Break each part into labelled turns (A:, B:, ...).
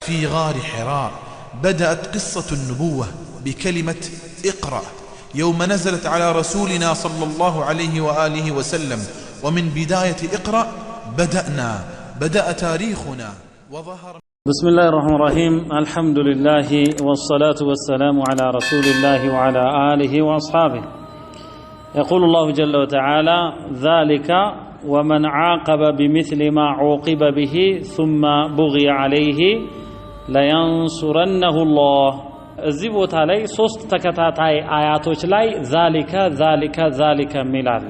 A: في غار حراء بدأت قصة النبوة بكلمة اقرأ يوم نزلت على رسولنا صلى الله عليه وآله وسلم، ومن بداية اقرأ بدأ تاريخنا وظهر.
B: بسم الله الرحمن الرحيم. الحمد لله والصلاة والسلام على رسول الله وعلى آله وأصحابه. يقول الله جل وتعالى: ذلك ومن عاقب بمثل ما عوقب به ثم بغي عليه لينصرنه الله. እዚህ ቦታ ላይ ሶስት ተከታታይ አያቶች ላይ ዛሊካ ሚላል።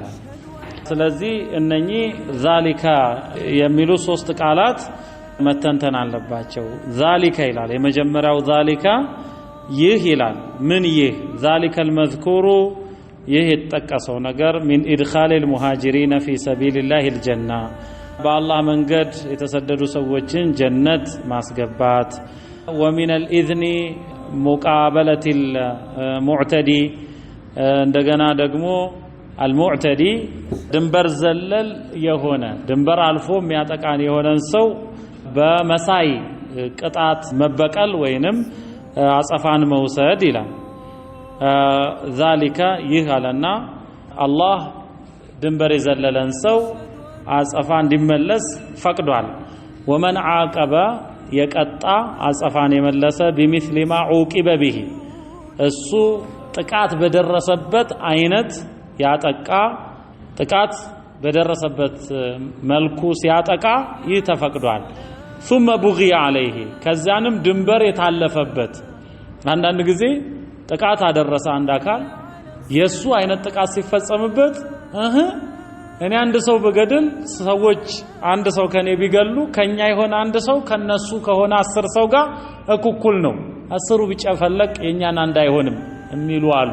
B: ስለዚህ እነኚህ ዛሊካ የሚሉ ሶስት ቃላት መተንተን አለባቸው። ዛሊካ ይላል የመጀመሪያው ዛሊካ ይህ ይላል። ምን ይህ? ዛሊከል መዝኩሩ ይህ የተጠቀሰው ነገር ሚን ኢድኻሊል ሙሃጂሪን ፊ ሰቢልላሂል ጀና በአላህ መንገድ የተሰደዱ ሰዎችን ጀነት ማስገባት፣ ወሚነል ኢዝኒ ሙቃበለቲል ሙዕተዲ እንደገና ደግሞ አልሙዕተዲ ድንበር ዘለል የሆነ ድንበር አልፎ የሚያጠቃን የሆነን ሰው በመሳይ ቅጣት መበቀል ወይንም አጸፋን መውሰድ ይላል። ዛሊካ ይህ አለና አላህ ድንበር የዘለለን ሰው አጸፋ እንዲመለስ ፈቅዷል። ወመን ዓቀበ የቀጣ አጸፋን የመለሰ ቢሚስሊ ማ ዑቂበ ቢሂ እሱ ጥቃት በደረሰበት አይነት ያጠቃ ጥቃት በደረሰበት መልኩ ሲያጠቃ ይህ ተፈቅዷል። ثم بغي عليه ከዛንም ድንበር የታለፈበት አንዳንድ ጊዜ ጥቃት አደረሰ አንድ አካል የሱ አይነት ጥቃት ሲፈጸምበት እኔ አንድ ሰው በገደል ሰዎች አንድ ሰው ከኔ ቢገሉ ከኛ የሆነ አንድ ሰው ከነሱ ከሆነ 10 ሰው ጋር እኩል ነው፣ 10ሩ ቢጨፈለቅ የኛን አንድ አይሆንም የሚሉ አሉ።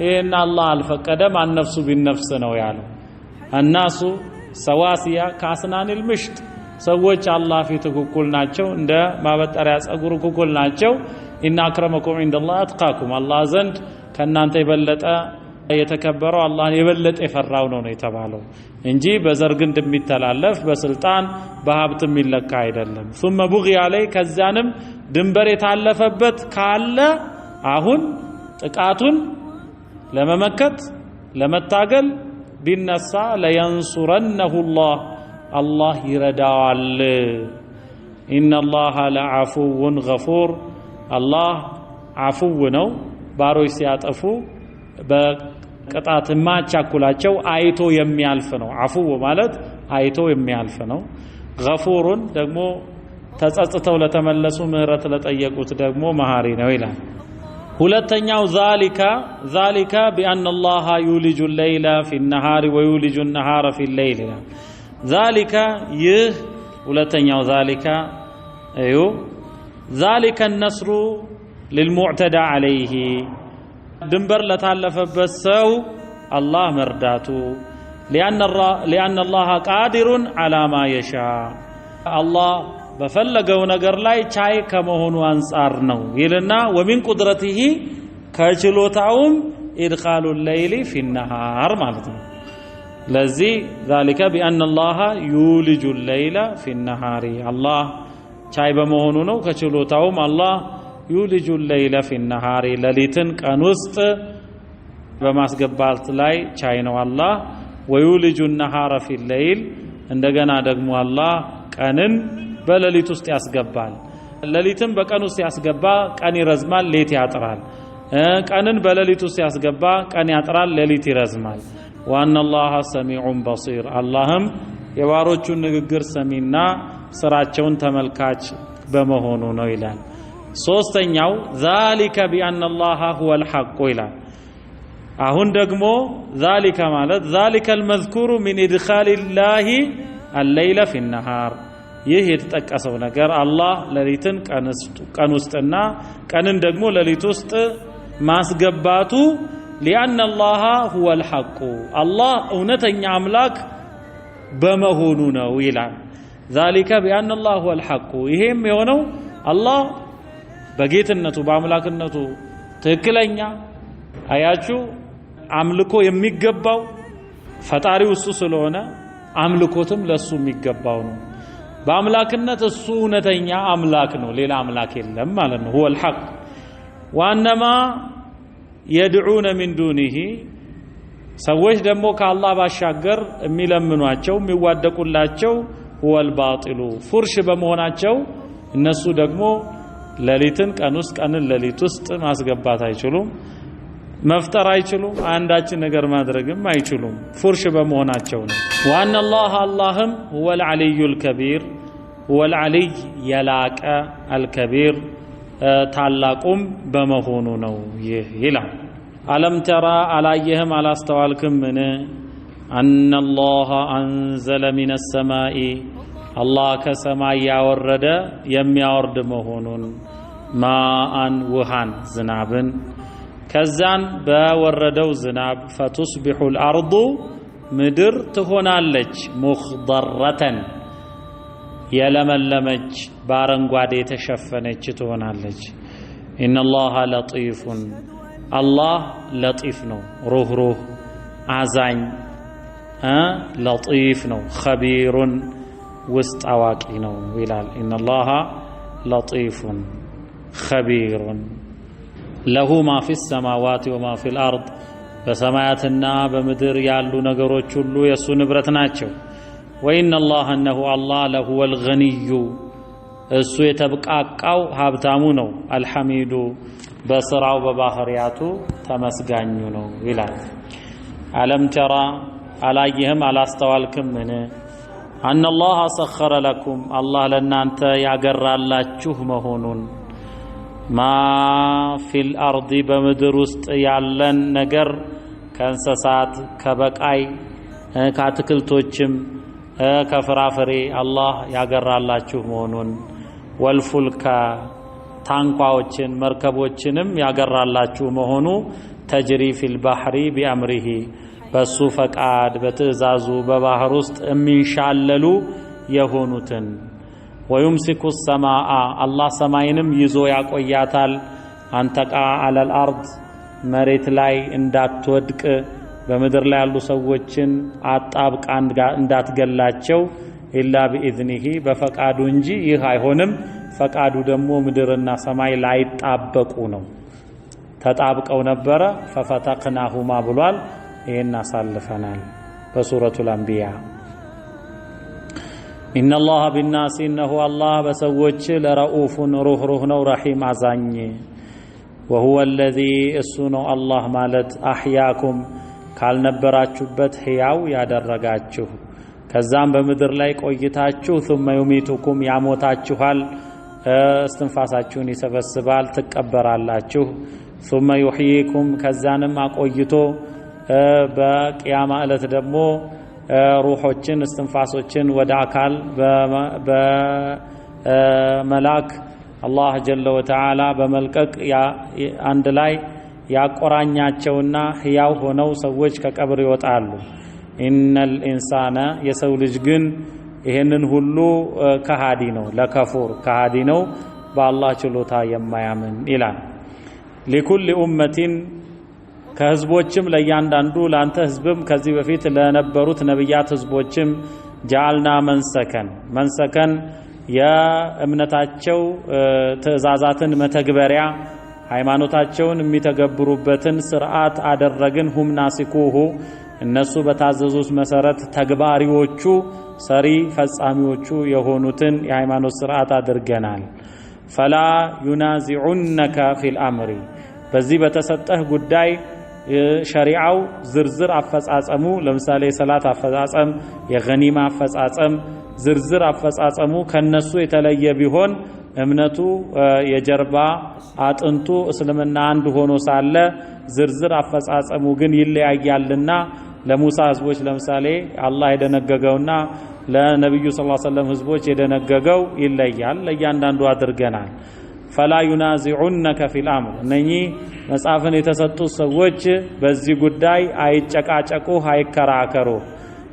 B: ይሄን አላህ አልፈቀደም። አንነፍሱ ቢነፍስ ነው ያለው። الناس سواسية كاسنان المشط ሰዎች አላህ ፊት እኩል ናቸው፣ እንደ ማበጠሪያ ጸጉር እኩል ናቸው። ኢነ አክረመኩም ዒንደላህ አጥቃኩም አላህ ዘንድ ከናንተ የበለጠ የተከበረው አላህን የበለጠ የፈራው ነው የተባለው እንጂ በዘር ግንድ የሚተላለፍ በስልጣን በሀብት የሚለካ አይደለም። ثم بغي عليه ከዛንም ድንበር የታለፈበት ካለ አሁን ጥቃቱን ለመመከት ለመታገል ቢነሳ ለየንሱረነሁ አላህ ይረዳዋል። ኢነላህ ለዐፉውን ገፉር አላህ ዐፉው ነው። ባሮች ሲያጠፉ በቅጣት ማቻኩላቸው አይቶ የሚያልፍ ነው። ዐፉው ማለት አይቶ የሚያልፍ ነው። ገፉሩን ደግሞ ተጸጽተው ለተመለሱ ምህረት ለጠየቁት ደግሞ መሐሪ ነው ይላል። ሁለተኛው ዛሊካ ቢአነላህ ዩሊጁ ለይለ ፊነሃሪ ወዩሊጁ ነሃረ ፊለይል ይላል። ዛሊካ ይህ ሁለተኛው ዛሊካ ዛሊከ ነስሩ ሊልሙዕተዳ ዐለይሂ ድንበር ለታለፈበት ሰው አላህ መርዳቱ ሊአነላህ ቃዲሩን ዐላ ማ የሻ አላህ በፈለገው ነገር ላይ ቻይ ከመሆኑ አንፃር ነው ይልና ወሚን ቁድረቲሂ ከችሎታውም ኢድኻሉ ለይሊ ፊነሃር ማለት ነው። ለዚህ ዛሊከ ቢአነላህ ዩሊጁ ለይለ ፊነሃሪ አላህ ቻይ በመሆኑ ነው። ከችሎታውም አላህ ዩሊጁ ለይለ ፊነሃሪ ሌሊትን ቀን ውስጥ በማስገባት ላይ ቻይ ነው አላህ። ወዩሊጁ ነሃረ ፊለይል እንደገና ደግሞ አላህ ቀንን በሌሊት ውስጥ ያስገባል። ሌሊትን በቀን ውስጥ ያስገባ ቀን ይረዝማል፣ ሌሊት ያጥራል። ቀንን በሌሊት ውስጥ ያስገባ ቀን ያጥራል፣ ሌሊት ይረዝማል። ወአነላህ ሰሚዑን በሲር አላህም የባሮቹን ንግግር ሰሚና ስራቸውን ተመልካች በመሆኑ ነው ይላል። ሶስተኛው ዛሊከ ቢአነላህ ሁወል ሐቅ ይላል። አሁን ደግሞ ዛሊከ ማለት ዛሊከል መዝኩሩ ሚን ኢድኻሊላሂ አለይለ ፊነሃር ይህ የተጠቀሰው ነገር አላህ ሌሊትን ቀን ውስጥና ቀንን ደግሞ ሌሊት ውስጥ ማስገባቱ ሊአነላህ ሁወል ሐቅ አላህ እውነተኛ አምላክ በመሆኑ ነው ይላል። ዛሊከ ቢአነላህ ሁወል ሐቅ ይሄም የሆነው አላህ በጌትነቱ በአምላክነቱ ትክክለኛ አያችሁ አምልኮ የሚገባው ፈጣሪው እሱ ስለሆነ አምልኮትም ለሱ የሚገባው ነው። በአምላክነት እሱ እውነተኛ አምላክ ነው ሌላ አምላክ የለም ማለት ነው ሁወል ሐቅ ወአነማ يدعون من دونه ሰዎች ደግሞ ከአላህ ባሻገር የሚለምኗቸው የሚዋደቁላቸው ሁወል ባጢሉ ፉርሽ በመሆናቸው እነሱ ደግሞ ሌሊትን ቀን ውስጥ ቀንን ሌሊት ውስጥ ማስገባት አይችሉም መፍጠር አይችሉም አንዳች ነገር ማድረግም አይችሉም ፉርሽ በመሆናቸው ነው وان الله اللهم هو العلي الكبير هو العلي يلاق الكبير ታላቁም በመሆኑ ነው ይላል አለም ተራ አላየህም አላስተዋልክም ምን ان الله انزل من السماء الله ከሰማይ ያወረደ የሚያወርድ መሆኑን ማአን ውሃን ዝናብን ከዛን በወረደው ዝናብ فتصبح الارض ምድር ትሆናለች مخضرة የለመለመች በአረንጓዴ የተሸፈነች ትሆናለች ان الله لطيف الله لطيف ነው ሩህሩህ አዛኝ لطيف ነው خبير ውስጥ አዋቂ ነው ይላል ان الله لطيف خبير له ما في السماوات وما في الارض በሰማያትና በምድር ያሉ ነገሮች ሁሉ የሱ ንብረት ናቸው وان الله انه الله له الغني እሱ የተብቃቃው ሀብታሙ ነው الحميد በስራው በባህሪያቱ ተመስጋኙ ነው ይላል አለም ተራ አላየህም አላስተዋልክም ምን ان الله سخر لكم الله ለናንተ ያገራላችሁ መሆኑን ما في الارض በምድር ውስጥ ያለን ነገር ከእንስሳት ከበቃይ ከአትክልቶችም ከፍራፍሬ አላህ ያገራላችሁ መሆኑን ወልፉልካ ታንኳዎችን መርከቦችንም ያገራላችሁ መሆኑ ተጅሪ ፊል ባህሪ ቢአምሪሂ በሱ ፈቃድ በትእዛዙ በባህር ውስጥ የሚንሻለሉ የሆኑትን ወይምሲኩ السماء الله ሰማይንም ይዞ ያቆያታል አንተቃ አለል አርድ መሬት ላይ እንዳትወድቅ በምድር ላይ ያሉ ሰዎችን አጣብቃ እንዳትገላቸው ኢላ ቢኢዝኒሂ በፈቃዱ እንጂ ይህ አይሆንም ፈቃዱ ደግሞ ምድርና ሰማይ ላይ ጣበቁ ነው ተጣብቀው ነበረ ፈፈተቅናሁማ ብሏል ይሄን አሳልፈናል በሱረቱል አንቢያ ان الله بالناس انه الله በሰዎች ለረኡፍ ሩህሩህ ነው ረሂም አዛኝ وهو الذي اسنو الله ማለት አህያኩም ካልነበራችሁበት ሕያው ያደረጋችሁ ከዛም በምድር ላይ ቆይታችሁ ثم يميتكم ያሞታችኋል እስትንፋሳችሁን ይሰበስባል ትቀበራላችሁ ثم يحييكم ከዛንም አቆይቶ በቂያማ ዕለት ደግሞ ሩሖችን እስትንፋሶችን ወደ አካል በመላክ አላህ ጀለ ወተዓላ በመልቀቅ አንድ ላይ ያቆራኛቸውና ሕያው ሆነው ሰዎች ከቀብር ይወጣሉ ኢነል ኢንሳነ የሰው ልጅ ግን ይሄንን ሁሉ ከሃዲ ነው ለከፉር ከሃዲ ነው በአላህ ችሎታ የማያምን ይላል ለኩል ኡመቲን ከህዝቦችም ለያንዳንዱ ላንተ ህዝብም ከዚህ በፊት ለነበሩት ነብያት ህዝቦችም ጃልና መንሰከን የእምነታቸው ትእዛዛትን መተግበሪያ ሃይማኖታቸውን የሚተገብሩበትን ስርዓት አደረግን ሁም ናሲኩሁ እነሱ በታዘዙት መሰረት ተግባሪዎቹ ሰሪ ፈጻሚዎቹ የሆኑትን የሃይማኖት ስርዓት አድርገናል ፈላ ዩናዚዑነከ ፊል አምሪ በዚህ በተሰጠህ ጉዳይ ሸሪዓው ዝርዝር አፈጻጸሙ ለምሳሌ ሰላት አፈጻጸም የገኒማ አፈጻጸም ዝርዝር አፈጻጸሙ ከነሱ የተለየ ቢሆን እምነቱ የጀርባ አጥንቱ እስልምና አንድ ሆኖ ሳለ ዝርዝር አፈጻጸሙ ግን ይለያያልና ለሙሳ ህዝቦች ለምሳሌ አላህ የደነገገውና ለነብዩ ሰለላሁ ዐለይሂ ወሰለም ህዝቦች የደነገገው ይለያል ለእያንዳንዱ አድርገናል فلا ينازعنك في الامر እነኚህ መጽሐፍን የተሰጡ ሰዎች በዚህ ጉዳይ አይጨቃጨቁ አይከራከሩ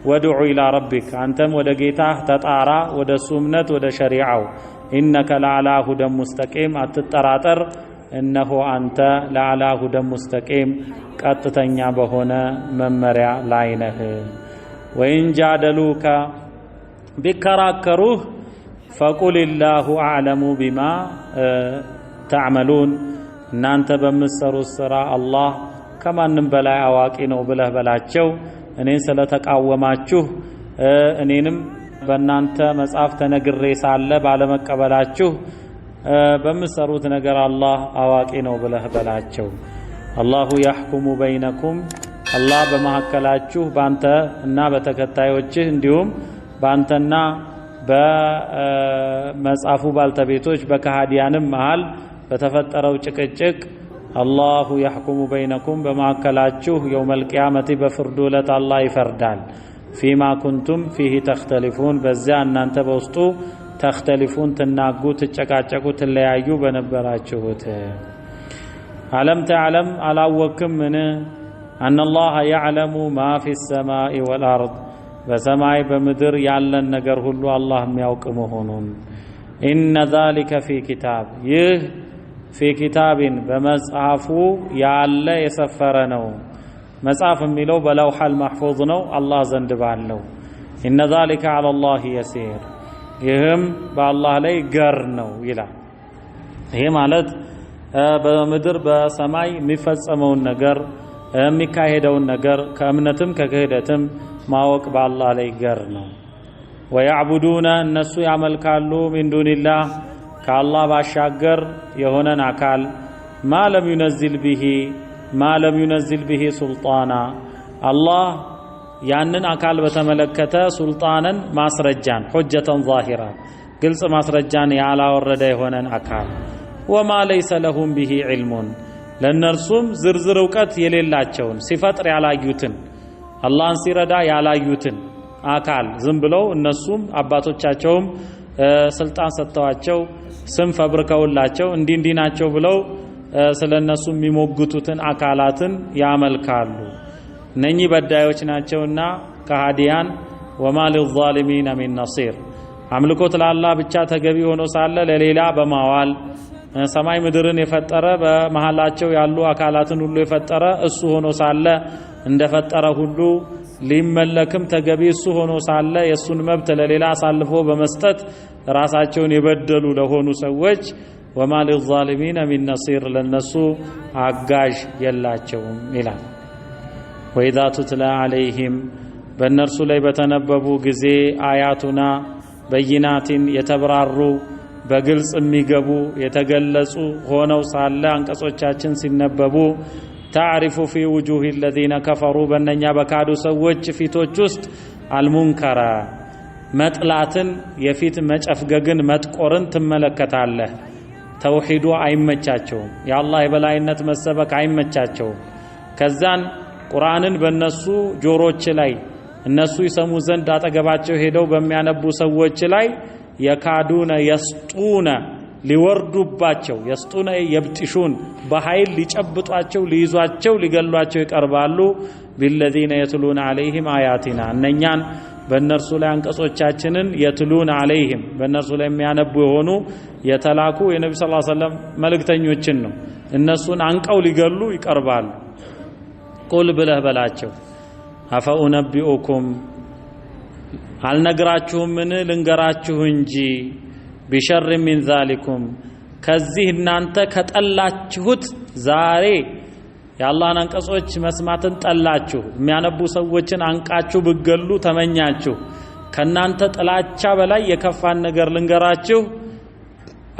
B: ወድዑ ኢላ ረቢክ አንተም ወደ ጌታህ ተጣራ ወደ ሱምነት ወደ ሸሪዓው ኢነከ ለዓላ ሁደን ሙስተቂም አትጠራጠር እነሆ አንተ ለዓላ ሁደን ሙስተቂም ቀጥተኛ በሆነ መመሪያ ላይ ነህ ወይን ጃደሉከ ቢከራከሩህ ፈቁልላሁ አዕለሙ ቢማ ተዕመሉን እናንተ በምትሰሩት ስራ አላህ ከማንም በላይ አዋቂ ነው ብለህ በላቸው። እኔን ስለተቃወማችሁ እኔንም በእናንተ መጽሐፍ ተነግሬ ሳለ ባለመቀበላችሁ በምትሰሩት ነገር አላህ አዋቂ ነው ብለህ በላቸው። አላሁ ያሕኩሙ በይነኩም አላህ በመካከላችሁ ባንተ እና በተከታዮችህ እንዲሁም ባንተና በመጽሐፉ ባልተቤቶች በከሃዲያንም መሃል በተፈጠረው ጭቅጭቅ አላሁ ያሕኩሙ በይነኩም በመካከላችሁ የውመል ቂያመቲ በፍርዱ ዕለት አላህ ይፈርዳል። ፊማ ኩንቱም ፊሂ ተኽተሊፉን በዚያ እናንተ በውስጡ ተኽተሊፉን ትናጉ ትጨቃጨቁ ትለያዩ በነበራችሁት። አለም ተዕለም አላወክምን አነላህ ያዕለሙ ማ ፊ ሰማኢ ወልአርድ በሰማይ በምድር ያለን ነገር ሁሉ አላህ የሚያውቅ መሆኑን። ኢነ ዛሊከ ፊ ኪታብ ይህ ፊ ኪታቢን በመጽሐፉ ያለ የሰፈረ ነው። መጽሐፍ የሚለው በለውሐል መሕፉዝ ነው አላህ ዘንድ ባለው። ኢነ ዛሊከ ዐለላህ የሲር ይህም በአላህ ላይ ገር ነው ይላል። ይሄ ማለት በምድር በሰማይ የሚፈጸመውን ነገር የሚካሄደውን ነገር ከእምነትም ከክህደትም ማወቅ በአላህ ላይ ገር ነው። ወያዕቡዱነ እነሱ ያመልካሉ ሚን ዱኒላህ ከአላህ ባሻገር የሆነን አካል ማ ለም ዩነዚል ቢሂ ሱልጣና አላህ ያንን አካል በተመለከተ ሱልጣንን ማስረጃን ሁጀተን ዛሂራ ግልጽ ማስረጃን ያላወረደ የሆነን አካል ወማ ለይሰ ለሁም ቢሂ ዒልሙን ለእነርሱም ዝርዝር እውቀት የሌላቸውን ሲፈጥር ያላዩትን አላህን ሲረዳ ያላዩትን አካል ዝም ብለው እነሱም አባቶቻቸውም ስልጣን ሰጥተዋቸው ስም ፈብርከውላቸው እንዲህ ናቸው ብለው ስለነሱ የሚሞግቱትን አካላትን ያመልካሉ። እነኚህ በዳዮች ናቸውና ከሃዲያን። ወማ ሊዛሊሚነ ሚን ነሲር አምልኮት ለአላህ ብቻ ተገቢ ሆኖ ሳለ ለሌላ በማዋል ሰማይ ምድርን የፈጠረ በመሃላቸው ያሉ አካላትን ሁሉ የፈጠረ እሱ ሆኖ ሳለ እንደፈጠረ ሁሉ ሊመለክም ተገቢ እሱ ሆኖ ሳለ የሱን መብት ለሌላ አሳልፎ በመስጠት ራሳቸውን የበደሉ ለሆኑ ሰዎች ወማ ሊዛሊሚነ ሚን ነሲር ለነሱ አጋዥ የላቸውም ይላል። ወኢዛ ቱትላ ዐለይሂም በእነርሱ ላይ በተነበቡ ጊዜ አያቱና በይናቲን የተብራሩ በግልጽ የሚገቡ የተገለጹ ሆነው ሳለ አንቀጾቻችን ሲነበቡ ታዕሪፉ ፊ ውጁህ الذين كفروا በእነኛ በካዱ ሰዎች ፊቶች ውስጥ አልሙንከራ መጥላትን የፊት መጨፍገግን መጥቆርን ትመለከታለህ። ተውሂዱ አይመቻቸውም። የአላህ የበላይነት መሰበክ አይመቻቸውም። ከዛን ቁርአንን በእነሱ ጆሮች ላይ እነሱ ይሰሙ ዘንድ አጠገባቸው ሄደው በሚያነቡ ሰዎች ላይ የካዱነ የስጡነ ሊወርዱባቸው የስጡነ የብጥሹን በኃይል ሊጨብጧቸው ሊይዟቸው ሊገሏቸው ይቀርባሉ። ቢለዚነ የትሉነ ዐለይሂም አያቲና እነኛን በእነርሱ ላይ አንቀጾቻችንን የትሉነ ዐለይሂም በእነርሱ ላይ የሚያነቡ የሆኑ የተላኩ የነቢ ስ ሰለም መልእክተኞችን ነው። እነሱን አንቀው ሊገሉ ይቀርባሉ። ቁል ብለህ በላቸው አፈኡነቢኡኩም አልነግራችሁምን ልንገራችሁ እንጂ ቢሸር ሚን ዛሊኩም ከዚህ እናንተ ከጠላችሁት ዛሬ የአላህን አንቀጾች መስማትን ጠላችሁ የሚያነቡ ሰዎችን አንቃችሁ ብገሉ ተመኛችሁ ከናንተ ጥላቻ በላይ የከፋን ነገር ልንገራችሁ።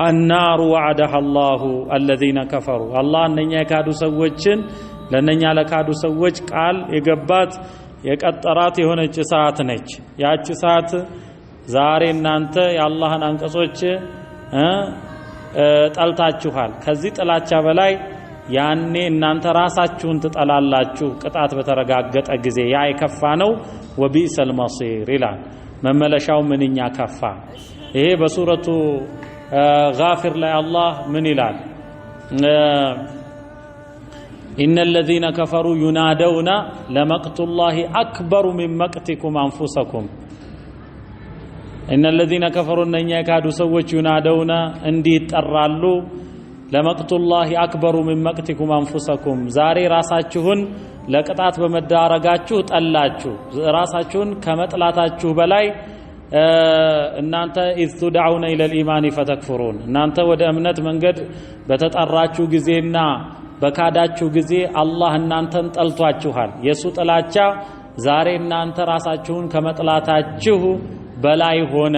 B: النار وعدها الله الذين كفروا አላህ እነኛ የካዱ ሰዎችን ለነኛ ለካዱ ሰዎች ቃል የገባት የቀጠራት የሆነች ሰዓት ነች። ያቺ ሰዓት ዛሬ እናንተ የአላህን አንቀጾች ጠልታችኋል። ከዚህ ጥላቻ በላይ ያኔ እናንተ ራሳችሁን ትጠላላችሁ ቅጣት በተረጋገጠ ጊዜ ያ የከፋ ነው። ወቢእሰል መሲር ይላል መመለሻው ምንኛ ከፋ። ይሄ በሱረቱ ጋፊር ላይ አላህ ምን ይላል? ኢነ الذين كفروا ينادون لمقت الله أكبر من مقتكم أنفسكم ኢነ الذين كفروا እነኛ የካዱ ሰዎች ዩናደውና እንዲህ ይጠራሉ ለመቅቱላሂ አክበሩ ሚን መቅቲኩም አንፉሰኩም ዛሬ ራሳችሁን ለቅጣት በመዳረጋችሁ ጠላችሁ ራሳችሁን ከመጥላታችሁ በላይ እናንተ ኢዝ ቱድዑነ ኢለል ኢማን ፈተክፍሩን እናንተ ወደ እምነት መንገድ በተጠራችሁ ጊዜና በካዳችሁ ጊዜ አላህ እናንተን ጠልቷችኋል የሱ ጥላቻ ዛሬ እናንተ ራሳችሁን ከመጥላታችሁ በላይ ሆነ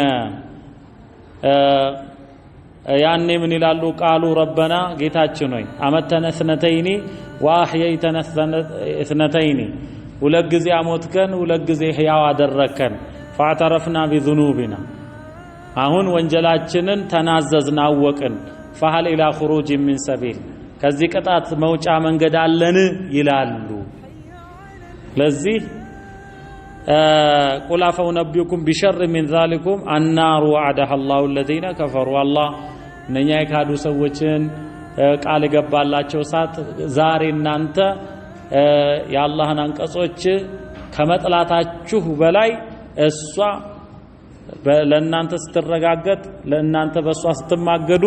B: ያኔ ምን ይላሉ ቃሉ ረበና ጌታችን ሆይ አመተነ ስነተይኒ ወአህየይተነ ስነተይኒ ሁለት ጊዜ አሞትከን ሁለት ጊዜ ሕያው አደረከን ፈአተረፍና ቢዙኑቢና አሁን ወንጀላችንን ተናዘዝን አወቅን ፈሃል ኢላ ኹሩጅ ሚን ሰቢል ከዚህ ቅጣት መውጫ መንገድ አለን ይላሉ ለዚህ ቁል አፈኡነቢኡኩም ቢሸር ሚን ዛሊኩም አናሩ ወዐደሃ አላሁ አለዚነ ከፈሩ አላህ እነኛ የካዱ ሰዎችን ቃል ገባላቸው ሳት ዛሬ እናንተ የአላህን አንቀጾች ከመጥላታችሁ በላይ እሷ ለእናንተ ስትረጋገጥ ለእናንተ በእሷ ስትማገዱ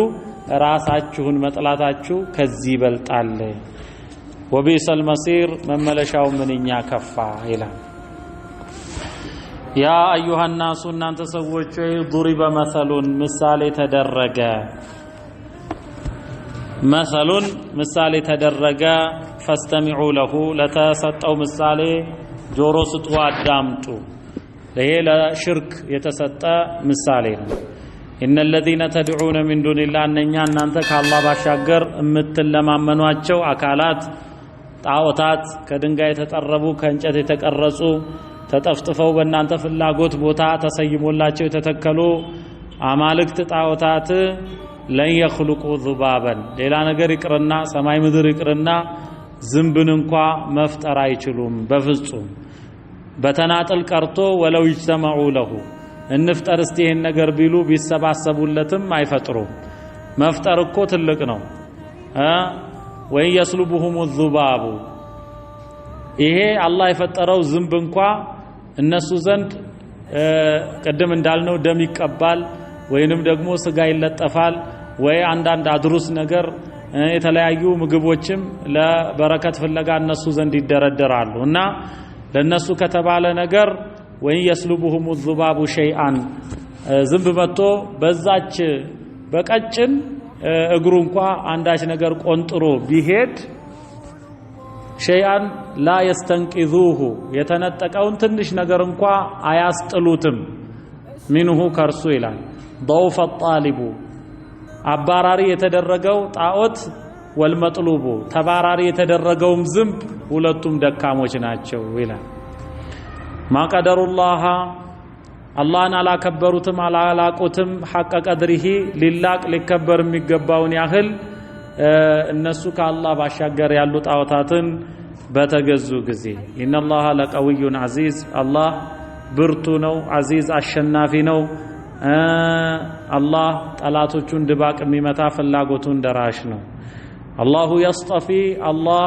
B: ራሳችሁን መጥላታችሁ ከዚህ ይበልጣል ወቢሰል መሲር መመለሻው ምንኛ ከፋ ይላል ያ አዩሃ الناس እናንተ ሰዎች ضرب مثل ምሳሌ ተደረገ مثل ምሳሌ ተደረገ فاستمعوا له ለተሰጠው ምሳሌ ጆሮ ስጡ አዳምጡ ይሄ ለሽርክ የተሰጠ ምሳሌ ነው إن الذين تدعون من دون الله እነኛ እናንተ ከአላህ ባሻገር የምትለማመኗቸው አካላት ጣዖታት ከድንጋይ የተጠረቡ ከእንጨት የተቀረጹ ተጠፍጥፈው በእናንተ ፍላጎት ቦታ ተሰይሞላቸው የተተከሉ አማልክት ጣዖታት ለን يخلقوا ذبابا ሌላ ነገር ይቅርና ሰማይ ምድር ይቅርና ዝንብን እንኳን መፍጠር አይችሉም በፍጹም በተናጥል ቀርቶ ወለው ይجتمዑ له እንፍጠር እስቲ ይሄን ነገር ቢሉ ቢሰባሰቡለትም አይፈጥሩም መፍጠር እኮ ትልቅ ነው ወይ يسلبهم الذباب ይሄ አላህ የፈጠረው ዝንብ እንኳን እነሱ ዘንድ ቀደም እንዳልነው ደም ይቀባል ወይንም ደግሞ ስጋ ይለጠፋል ወይ አንዳንድ አድሩስ ነገር የተለያዩ ምግቦችም ለበረከት ፍለጋ እነሱ ዘንድ ይደረደራሉ እና ለነሱ ከተባለ ነገር ወይ يسلبهم الذباب شيئا ዝንብ መጥቶ በዛች በቀጭን እግሩ እንኳን አንዳች ነገር ቆንጥሮ ቢሄድ ሸይአን ላ يستنقذوه የተነጠቀውን ትንሽ ነገር እንኳን አያስጥሉትም منه ከርሱ ይላል ضعف الطالب አባራሪ የተደረገው ጣዖት ወልመጥሉቡ ተባራሪ የተደረገውም ዝንብ ሁለቱም ደካሞች ናቸው ይላል ማቀደሩላህ አላህን አላከበሩትም አላላቁትም ሐቀ ቀድሪሂ ሊላቅ ሊከበር የሚገባውን ያህል እነሱ ከአላህ ባሻገር ያሉ ጣዖታትን በተገዙ ጊዜ ኢነላህ ለቀዊዩን ዐዚዝ አላህ ብርቱ ነው ዐዚዝ አሸናፊ ነው አላህ ጠላቶቹን ድባቅ የሚመታ ፍላጎቱን ደራሽ ነው አላሁ የስጠፊ አላህ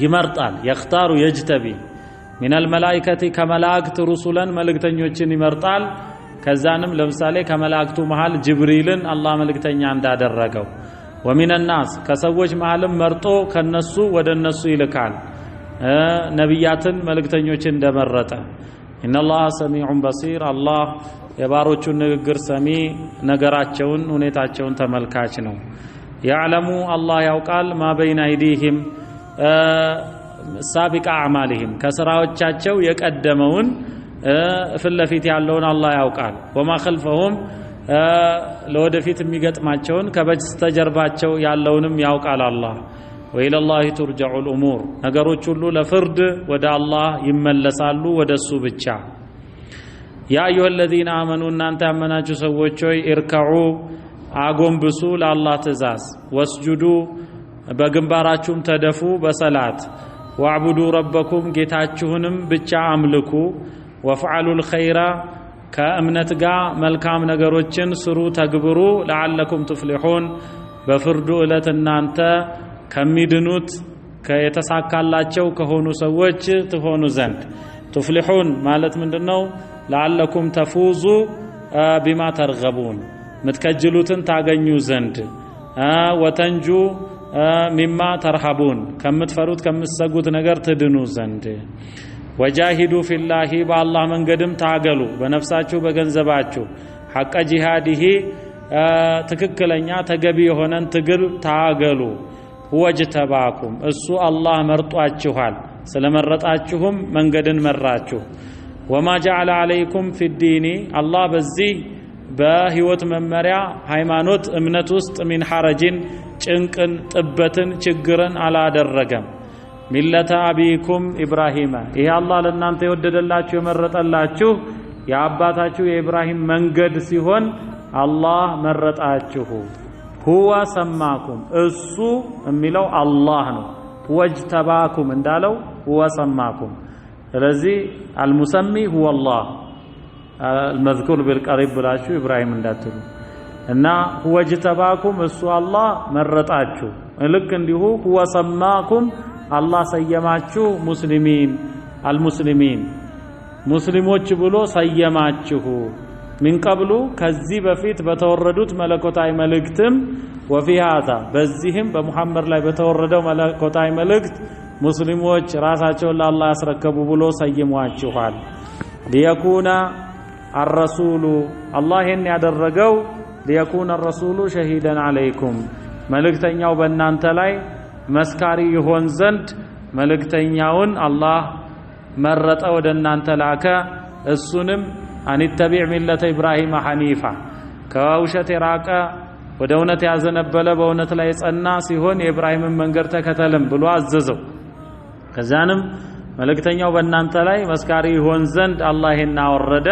B: ይመርጣል የኽታሩ የጅተቢ ሚነል መላኢከቲ ከመላእክት ሩሱለን መልእክተኞችን ይመርጣል ከዛንም ለምሳሌ ከመላእክቱ መሃል ጅብሪልን አላህ መልእክተኛ እንዳደረገው ወሚን الناس ከሰዎች መሃልም መርጦ ከነሱ ወደ እነሱ ይልካል ነብያትን መልእክተኞችን እንደመረጠ ኢነላህ ሰሚዑን በሲር አላህ የባሮቹን ንግግር ሰሚ ነገራቸውን ሁኔታቸውን ተመልካች ነው ያዕለሙ አላህ ያውቃል ማ በይነ አይዲሂም ሳቢቀ አዕማሊሂም ከስራዎቻቸው የቀደመውን ፍለፊት ያለውን አላህ ያውቃል ወማ ኸልፈሁም ለወደፊት የሚገጥማቸውን ከበስተጀርባቸው ያለውንም ያውቃል አላህ ወኢለላሂ ቱርጀዑል ኡሙር ነገሮች ሁሉ ለፍርድ ወደ አላህ ይመለሳሉ ወደሱ ብቻ ያ አዩሀ الذين آمنوا እናንተ ያመናችሁ ሰዎች ሆይ እርከዑ አጎንብሱ ለአላህ ትእዛዝ ወስጁዱ በግንባራችሁም ተደፉ በሰላት ወዕቡዱ ረበኩም ጌታችሁንም ብቻ አምልኩ ወፍዐሉል ኸይራ ከእምነት ጋር መልካም ነገሮችን ስሩ ተግብሩ ለዓለኩም ትፍሊሑን በፍርዱ ዕለት እናንተ ከሚድኑት የተሳካላቸው ከሆኑ ሰዎች ትሆኑ ዘንድ ትፍሊሑን ማለት ምንድነው ለዓለኩም ተፉዙ ቢማ ተርገቡን ምትከጅሉትን ታገኙ ዘንድ ወተንጁ ሚማ ተርሃቡን ከምትፈሩት ከምትሰጉት ነገር ትድኑ ዘንድ ወጃሂዱ ፊላሂ በአላህ መንገድም ታገሉ በነፍሳችሁ በገንዘባችሁ ሐቀ ጂሃዲሂ ትክክለኛ ተገቢ የሆነን ትግል ታገሉ ወጅተባኩም እሱ አላህ መርጧችኋል ስለመረጣችሁም መንገድን መራችሁ ወማ ጀዐለ ዐለይኩም ፊዲኒ አላህ በዚህ በህይወት መመሪያ ሃይማኖት እምነት ውስጥ ሚን ሐረጅን ጭንቅን ጥበትን ችግርን አላደረገም ሚለተ አቢኩም ኢብራሂም ይሄ አላህ ለእናንተ የወደደላችሁ የመረጠላችሁ የአባታችሁ የኢብራሂም መንገድ ሲሆን አላህ መረጣችሁ ሁወ ሰማኩም እሱ የሚለው አላህ ነው ወጅተባኩም እንዳለው ሁወ ሰማኩም ስለዚህ አልሙሰሚ ሁወ አላህ المذكور بالقريب ብላችሁ ኢብራሂም እንዳትሉ እና ሁወ ጅተባኩም እሱ አላህ መረጣችሁ ልክ እንዲሁ ሁወ ሰማኩም አላህ ሰየማችሁ ሙስሊሚን አልሙስሊሚን ሙስሊሞች ብሎ ሰየማችሁ من قبل ከዚህ በፊት በተወረዱት መለኮታዊ መልእክትም وفي هذا በዚህም በመሐመድ ላይ በተወረደው መለኮታዊ መልእክት ሙስሊሞች ራሳቸውን ለአላህ ያስረከቡ ብሎ ሰይሟችኋል ليكون الرسول الله ያደረገው ليكون الرسول شهيدا عليكم መልእክተኛው በእናንተ ላይ መስካሪ ይሆን ዘንድ መልእክተኛውን አላህ መረጠ ወደ እናንተ ላከ እሱንም አንተቢዕ ሚለተ ኢብራሂም ሐኒፋ ከውሸት የራቀ ወደ እውነት ያዘነበለ በእውነት ላይ ጸና ሲሆን የኢብራሂምን መንገድ ተከተልም ብሎ አዘዘው ከዛንም መልእክተኛው በእናንተ ላይ መስካሪ ይሆን ዘንድ አላህ ይሄን አወረደ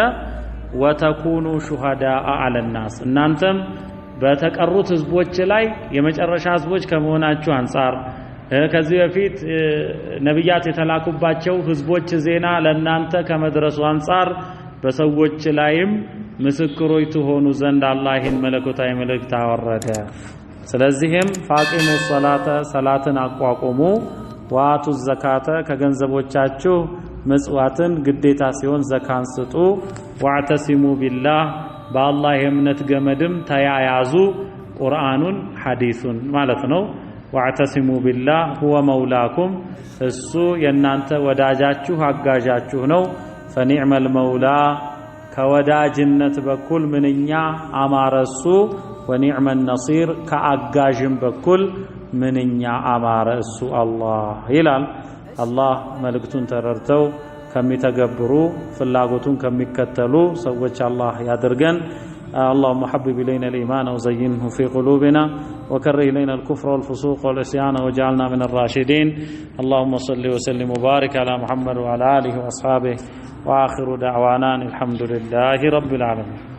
B: ወተኩኑ ሹሃዳአ ዐለናስ እናንተም በተቀሩት ህዝቦች ላይ የመጨረሻ ህዝቦች ከመሆናችሁ አንፃር ከዚህ በፊት ነብያት የተላኩባቸው ህዝቦች ዜና ለእናንተ ከመድረሱ አንፃር በሰዎች ላይም ምስክሮች ትሆኑ ዘንድ አላህ ይሄን መለኮታዊ መልእክት አወረደ ስለዚህም ፋቂሙ ሶላተ ሰላትን አቋቁሙ ዋቱ ዘካተ ከገንዘቦቻችሁ ምጽዋትን ግዴታ ሲሆን ዘካን ስጡ ወአተሲሙ ቢላህ በአላህ የእምነት ገመድም ተያያዙ ቁርአኑን ሐዲሱን ማለት ነው ወአተሲሙ ቢላህ ሁወ መውላኩም እሱ የናንተ ወዳጃችሁ አጋዣችሁ ነው ፈኒዕመል መውላ ከወዳጅነት በኩል ምንኛ አማረሱ ወኒዕመን ነሲር ከአጋዥም በኩል ምንኛ አማረ እሱ አላህ ይላል አላህ መልእክቱን ተረድተው ከሚተገብሩ ፍላጎቱን ከሚከተሉ ሰዎች አላህ ያድርገን اللهم حبب إلينا الإيمان وزينه في قلوبنا وكره إلينا الكفر والفسوق والعصيان واجعلنا من الراشدين اللهم صل وسلم وبارك على محمد وعلى آله وأصحابه وآخر دعوانا الحمد لله رب العالمين